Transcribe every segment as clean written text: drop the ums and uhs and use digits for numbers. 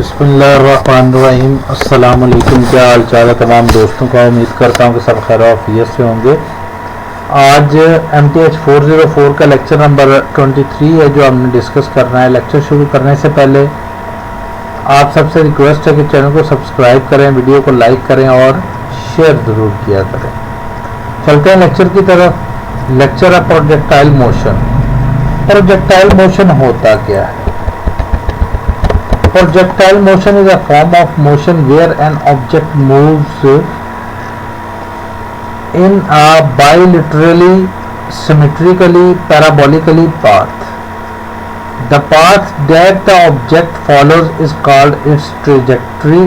बिस्मिल्लाहिर्रहमानिर्रहीम। अस्सलाम वालेकुम। क्या हाल चाल है तमाम दोस्तों का। उम्मीद करता हूँ कि सब खैर आफियत से होंगे। आज MTH 404 का लेक्चर नंबर 23 है जो हमने डिस्कस करना है। लेक्चर शुरू करने से पहले आप सबसे रिक्वेस्ट है कि चैनल को सब्सक्राइब करें, वीडियो को लाइक करें और शेयर ज़रूर किया करें। चलते हैं लेक्चर की तरफ। लेक्चर है प्रोजेक्टाइल मोशन। प्रोजेक्टाइल मोशन होता क्या है? Projectile motion is a form of motion where an object moves in a bilaterally, symmetrically, parabolically path. The path that the object follows is called its trajectory.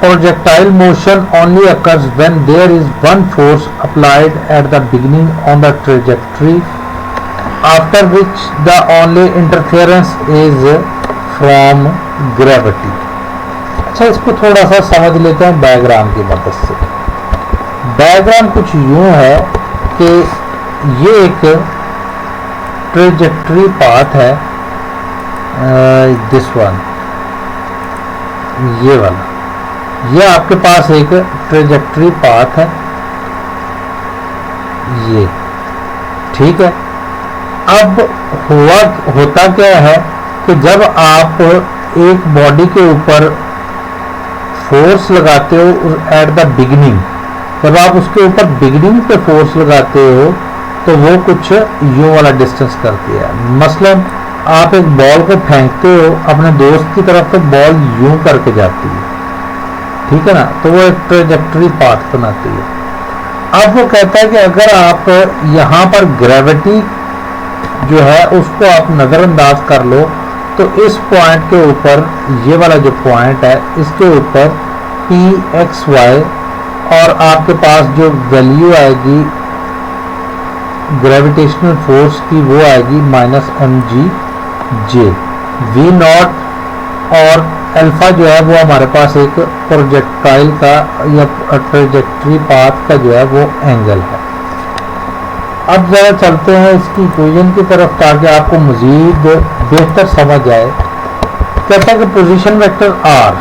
Projectile motion only occurs when there is one force applied at the beginning on the trajectory, after which the only interference is from gravity. अच्छा, इसको थोड़ा सा समझ लेते हैं diagram की मदद से। डायग्राम कुछ यूं है कि ये एक ट्रेजेक्ट्री पाथ है, दिस वन, ये वाला, ये आपके पास एक ट्रेजेक्ट्री पाथ है, ये ठीक है। अब होता क्या है कि जब आप एक बॉडी के ऊपर फोर्स लगाते हो एट द बिगिनिंग, जब आप उसके ऊपर बिगिनिंग पे फोर्स लगाते हो तो वो कुछ यूं वाला डिस्टेंस करती है। मसलन आप एक बॉल को फेंकते हो अपने दोस्त की तरफ तो बॉल यूं करके जाती है, ठीक है ना, तो वो एक ट्रेजेक्टरी पाथ बनाती है। अब वो कहता है कि अगर आप यहाँ पर ग्रेविटी जो है उसको आप नज़रअंदाज कर लो तो इस पॉइंट के ऊपर, ये वाला जो पॉइंट है इसके ऊपर PXY और आपके पास जो वैल्यू आएगी ग्रेविटेशनल फोर्स की वो आएगी -mgj। V0 और अल्फा जो है वो हमारे पास एक प्रोजेक्टाइल का या ट्रेजेक्ट्री पाथ का जो है वो एंगल है। अब ज़रा चलते हैं इसकी इक्वेशन की तरफ ताकि आपको मज़ीद बेहतर समझ आए। कहता है कि पोजीशन वेक्टर R,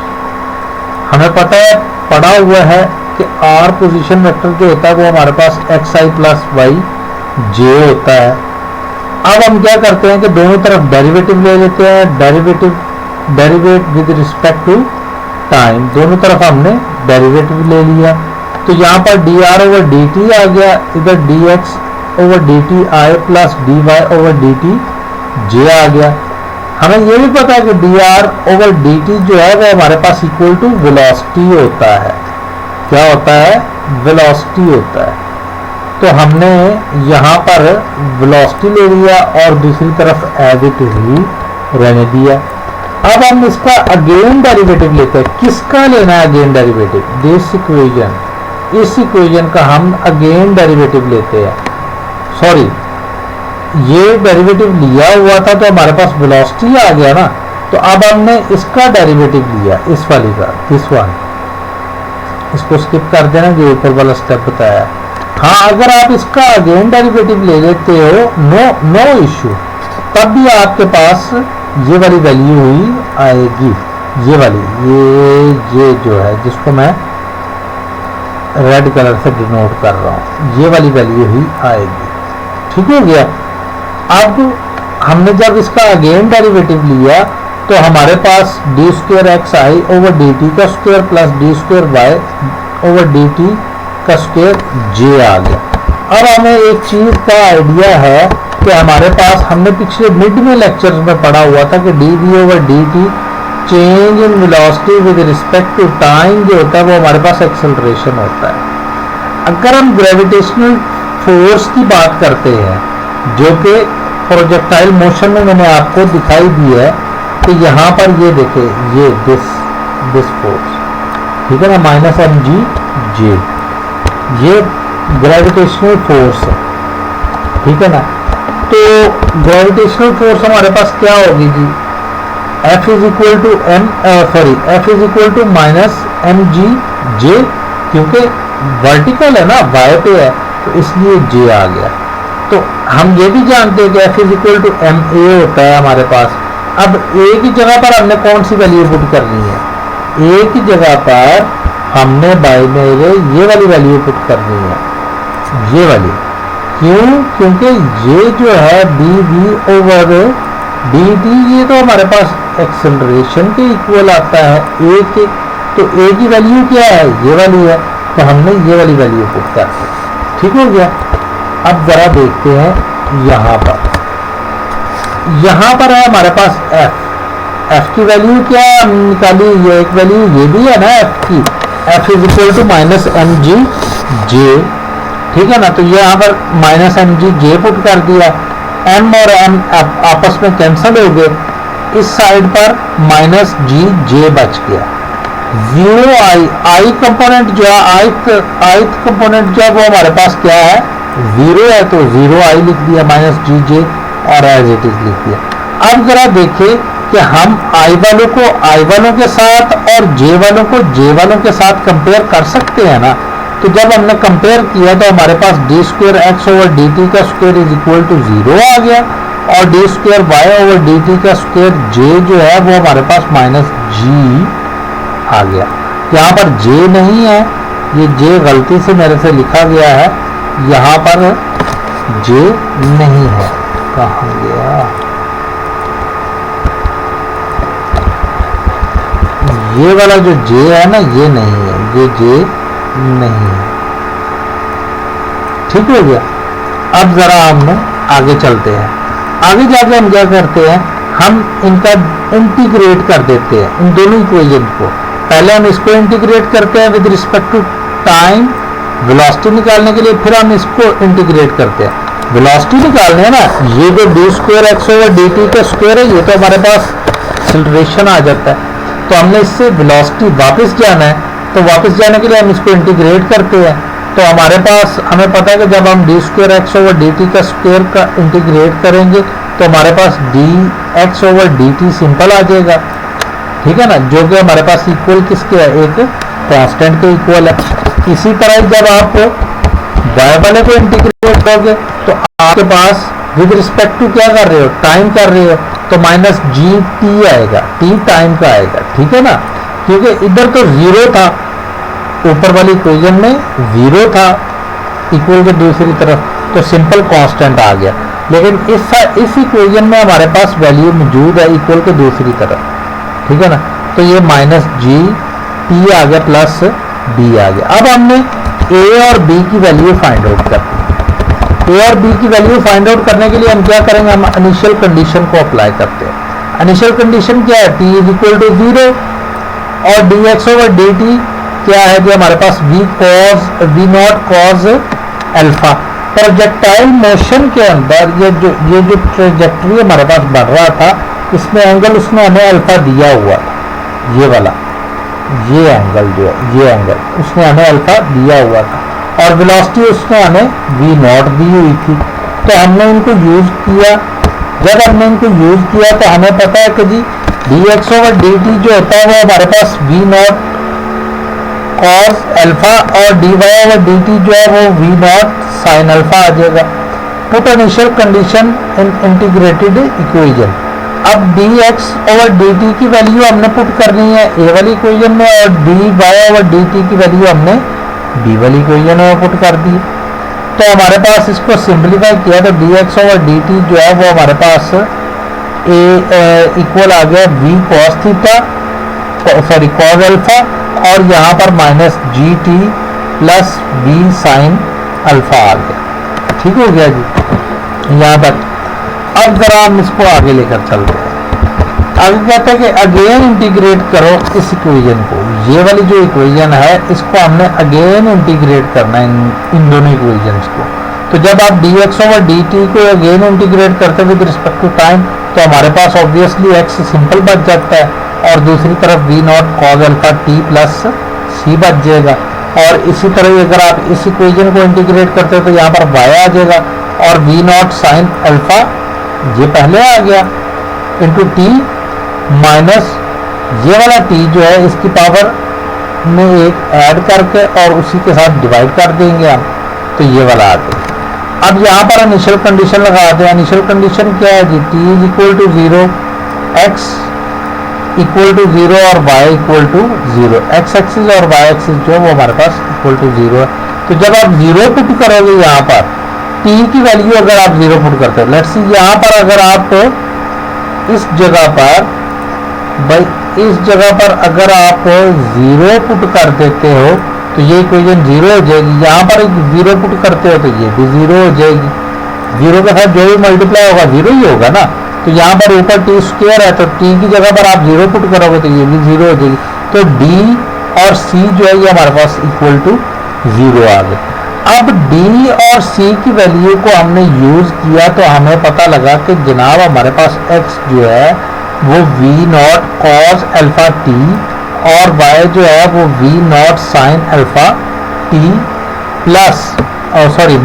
हमें पता है, पढ़ा हुआ है कि R पोजीशन वेक्टर जो होता है वो हमारे पास xi + yj होता है। अब हम क्या करते हैं कि दोनों तरफ डेरिवेटिव ले लेते हैं, derivate with respect to time, दोनों तरफ हमने डेरिवेटिव ले लिया। तो यहाँ पर dr/dt आ गया, इधर dx/dt i + dy/dt j आ गया। हमें ये भी पता है कि dr/dt जो है वो हमारे पास इक्वल टू वेलोसिटी होता है। क्या होता है? वेलोसिटी होता है। तो हमने यहाँ पर वेलोसिटी ले लिया और दूसरी तरफ एज इट ही रहने दिया। अब हम इसका अगेन डेरिवेटिव लेते हैं। किसका लेना है अगेन डेरिवेटिव? दिस इक्वेशन, इस इक्वेशन का हम अगेन डेरिवेटिव लेते हैं। सॉरी, ये डेरिवेटिव लिया हुआ था तो हमारे पास वेलोसिटी आ गया ना, तो अब हमने इसका डेरिवेटिव लिया, इस वाली का, दिस वन। इसको स्किप कर देना जो ऊपर वाला स्टेप बताया। हाँ, अगर आप इसका अगेन डेरिवेटिव ले लेते हो, नो इश्यू, तब भी आपके पास ये वाली वैल्यू ही आएगी, ये वाली, ये जो है जिसको मैं रेड कलर से डिनोट कर रहा हूँ, ये वाली वैल्यू ही आएगी। ठीक हो गया। अब हमने जब इसका अगेन डेरिवेटिव लिया तो हमारे पास d²xi/dt का स्क्वायर प्लस d²y/dt का स्क्वायर j आ गया। अब हमें एक चीज का आइडिया है कि हमारे पास, हमने पिछले मिड में लेक्चर्स में पढ़ा हुआ था कि dv/dt change in velocity with respect to time जो होता है वो हमारे पास एक्सेलरेशन होता है। अगर हम ग्रेविटेशनल फोर्स की बात करते हैं जो कि प्रोजेक्टाइल मोशन में मैंने आपको दिखाई दी है कि यहाँ पर ये देखे, ये दिस फोर्स, ठीक है ना, -mgj, ये ग्रेविटेशनल फोर्स है, ठीक है ना। तो ग्रेविटेशनल फोर्स हमारे पास क्या होगी जी? F = -mgj, क्योंकि वर्टिकल है ना, y पे है तो इसलिए j आ गया। तो हम ये भी जानते हैं कि F = ma होता है हमारे पास, अब एक ही जगह पर हमने कौन सी वैल्यू पुट करनी है, एक ही जगह पर हमने बाइनरी ये वाली वैल्यू पुट करनी है, ये वाली। क्यों? क्योंकि ये जो है d v over d t ये तो हमारे पास एक्सेलरेशन के इक्वल आता है, ए के, तो ए की वैल्यू क्या है, ये वाली है, तो हमने ये वाली वैल्यू पुट कर दी। ठीक हो गया। अब जरा देखते हैं यहाँ पर है हमारे पास एफ की वैल्यू क्या निकाली, ये एक वैल्यू ये भी है ना एफ की, F is equal to minus m g j. ठीक है ना, तो ये यहाँ पर minus m g j put कर दिया, एम और एम आपस में कैंसल हो गए, इस साइड पर माइनस जी जे बच गया। 0 आई कंपोनेंट जो है आइथ कंपोनेंट जो है वो हमारे पास क्या है, 0 है, तो 0 आई लिख दिया, माइनस जी जे और एज इट इज लिख दिया। अब जरा देखें कि हम आई वालों के साथ और जे वालों को जे वालों के साथ कंपेयर कर सकते हैं ना। तो जब हमने कंपेयर किया तो हमारे पास d square x over d t का स्क्वेयर इज इक्वल टू 0 आ गया, और d square y over d t का स्क्वेयर जे जो है वो हमारे पास माइनस जी आ गया। यहाँ पर जे नहीं है, ये जे गलती से मेरे से लिखा गया है, यहाँ पर जे नहीं है, कहाँ गया, ये वाला जो जे है ना ये नहीं है, ये जे नहीं है। ठीक हो गया। अब जरा हम आगे चलते हैं, आगे जाके हम क्या करते हैं, हम इनका इंटीग्रेट कर देते हैं इन दोनों इक्वेशन को। पहले हम इसको इंटीग्रेट करते हैं with respect to time velocity निकालने के लिए, फिर हम इसको इंटीग्रेट करते हैं। वेलोसिटी निकालने है ना, ये जो D square x over d t का स्क्वायर है ये तो हमारे पास एक्सेलरेशन आ जाता है, तो हमने इससे वेलोसिटी वापस जाना है, तो वापस जाने के लिए हम इसको इंटीग्रेट करते हैं। तो हमारे पास हमें पता है कि जब हम d square x over d t का स्क्वायर का इंटीग्रेट करेंगे तो हमारे पास d x over d t simple आ जाएगा। ठीक है ना, जो कि हमारे पास इक्वल किसके है, एक कांस्टेंट के इक्वल है। इसी तरह जब आप वाई वाले को इंटीग्रेट करोगे तो आपके पास विद रिस्पेक्ट टू क्या कर रहे हो, टाइम कर रहे हो, तो माइनस जी टी आएगा, टी टाइम का आएगा। ठीक है ना, क्योंकि इधर तो 0 था, ऊपर वाली इक्वेशन में 0 था इक्वल के दूसरी तरफ, तो सिंपल कांस्टेंट आ गया। लेकिन इस इक्वेशन में हमारे पास वैल्यू मौजूद है इक्वल के दूसरी तरफ। ठीक है ना, तो ये माइनस जी टी आ गया प्लस बी आ गया। अब हमने ए और बी की वैल्यू फाइंड आउट करनी है। ए और बी की वैल्यू फाइंड आउट करने के लिए हम क्या करेंगे, हम इनिशियल कंडीशन को अप्लाई करते हैं। इनिशियल कंडीशन क्या है, टी इज इक्वल टू 0 और d x over d t क्या है कि हमारे पास v naught cos alpha. Projectile motion के अंदर ये जो ट्रेजेक्टरी हमारे पास बढ़ रहा था, इसमें एंगल उसने हमें अल्फा दिया हुआ था, ये वाला, ये एंगल जो है, ये एंगल उसने हमें अल्फा दिया हुआ था, और वेलोसिटी उसने हमें वी नॉट दी हुई थी। तो हमने इनको यूज किया। जब हमने इनको यूज किया तो हमें पता है कि जी d x over d t जो होता है वो हमारे पास वी नॉट कॉस अल्फा, और d y over d t जो है वो वी नॉट साइन अल्फा आ जाएगा। Put initial condition in integrated equation. अब d x over d t की वैल्यू हमने पुट करनी है ए वाली इक्वेशन में, और d y over d t की वैल्यू हमने बी वाली इक्वेशन में पुट कर दी। तो हमारे पास इसको सिंप्लीफाई किया तो d x over d t जो है वो हमारे पास ए इक्वल आ गया v cos theta, sorry cos alpha, और यहाँ पर minus g t plus b sine alpha आ गया। ठीक हो गया जी यहाँ तक। अब जरा हम इसको आगे लेकर चलते हैं। आगे कहते हैं कि अगेन इंटीग्रेट करो इस इक्वेशन को, ये वाली जो इक्वेशन है इसको हमने अगेन इंटीग्रेट करना है इन दोनों इक्वेशंस को। तो जब आप D x over d T को अगेन इंटीग्रेट करते हैं विद रिस्पेक्ट टू टाइम, तो हमारे पास ऑब्वियसली एक्स सिंपल बच जाता है, और दूसरी तरफ v naught cos alpha t plus c बच जाएगा। और इसी तरह अगर आप इस इक्वेशन को इंटीग्रेट करते हो तो यहाँ पर वाई आ जाएगा, और वी नॉट साइन अल्फा ये पहले आ गया इंटू टी माइनस ये वाला टी जो है इसकी पावर में एक ऐड करके और उसी के साथ डिवाइड कर देंगे हम, तो ये वाला आ गया। अब यहाँ पर इनिशियल कंडीशन लगाते हैं। इनिशियल कंडीशन क्या है जी, t is equal to 0 x equal to 0 और y equal to 0, x axis और y एक्सिस जो है वो हमारे पास इक्वल टू 0 है। तो जब आप 0 पुट करोगे यहाँ पर t की वैल्यू अगर आप 0 पुट करते हो, लेट्स सी यहाँ पर अगर आप इस जगह पर अगर आप 0 पुट कर देते हो तो ये इक्वेशन 0 हो जाएगी। यहाँ पर 0 पुट करते हो तो ये भी 0 हो जाएगी। 0 के साथ जो भी मल्टीप्लाई होगा 0 ही होगा ना। तो यहाँ पर ऊपर टी स्क्वायर है तो टी की जगह पर आप 0 पुट करोगे तो ये भी 0 हो जाएगी। तो डी और सी जो है ये हमारे पास इक्वल टू 0 आ गए। अब डी और सी की वैल्यू को हमने यूज किया तो हमें पता लगा कि जनाब हमारे पास x जो है वो v naught cos alpha t और y जो है वो v naught sine alpha t plus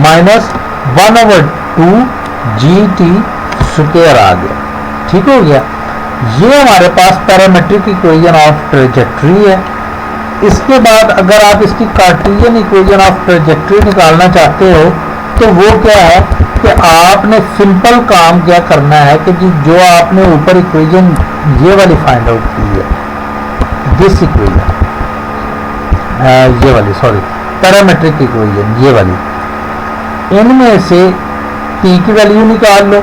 minus 1/2 GT square आ गया। ठीक हो गया। ये हमारे पास पैरामेट्रिक इक्वेशन ऑफ ट्रेजेक्ट्री है। इसके बाद अगर आप इसकी कार्टेशियन इक्वेशन ऑफ ट्रेजेक्ट्री निकालना चाहते हो तो वो क्या है कि आपने सिंपल काम क्या करना है कि जो आपने ऊपर इक्वेशन ये वाली फाइंड आउट की है, दिस इक्वेशन ये वाली पैरामेट्रिक इक्वेशन ये वाली, इनमें से t की वैल्यू निकाल लो।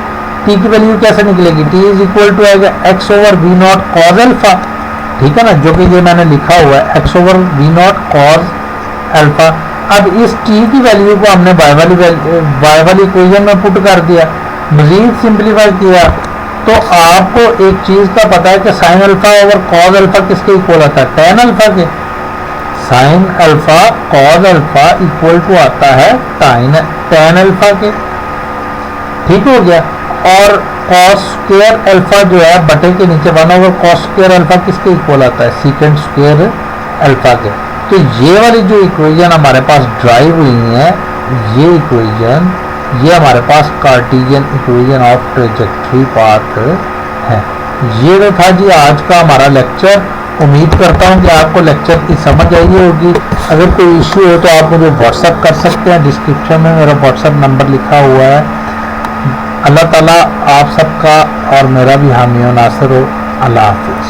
t की वैल्यू कैसे निकलेगी? t इज इक्वल टू आएगा x over v naught cos alpha, ठीक है ना, जो कि ये मैंने लिखा हुआ है x over v naught cos alpha. अब इस t की वैल्यू को हमने y वाली इक्वेशन में पुट कर दिया, मजीद सिंप्लीफाई किया तो आपको एक चीज का पता है कि sine alpha over cos alpha किसके इक्वल आता है? tan अल्फा के। Sine alpha cos alpha equal to आता है tan अल्फा के। ठीक हो गया। और कॉस स्क्वायर अल्फा जो है बटे के नीचे 1 ओवर कॉस स्क्वायर अल्फा किसके इक्वल आता है? सीकेंड स्क्वायर अल्फा के। तो ये वाली जो इक्वेशन हमारे पास ड्राइव हुई है, ये इक्वेशन ये हमारे पास cartesian equation of trajectory path है। ये तो था जी आज का हमारा लेक्चर। उम्मीद करता हूँ कि आपको लेक्चर की समझ आई होगी। अगर कोई इश्यू हो तो आप मुझे व्हाट्सअप कर सकते हैं, डिस्क्रिप्शन में मेरा व्हाट्सअप नंबर लिखा हुआ है। अल्लाह ताला आप सबका और मेरा भी हामी और नासिर हो। अल्लाह हाफिज़।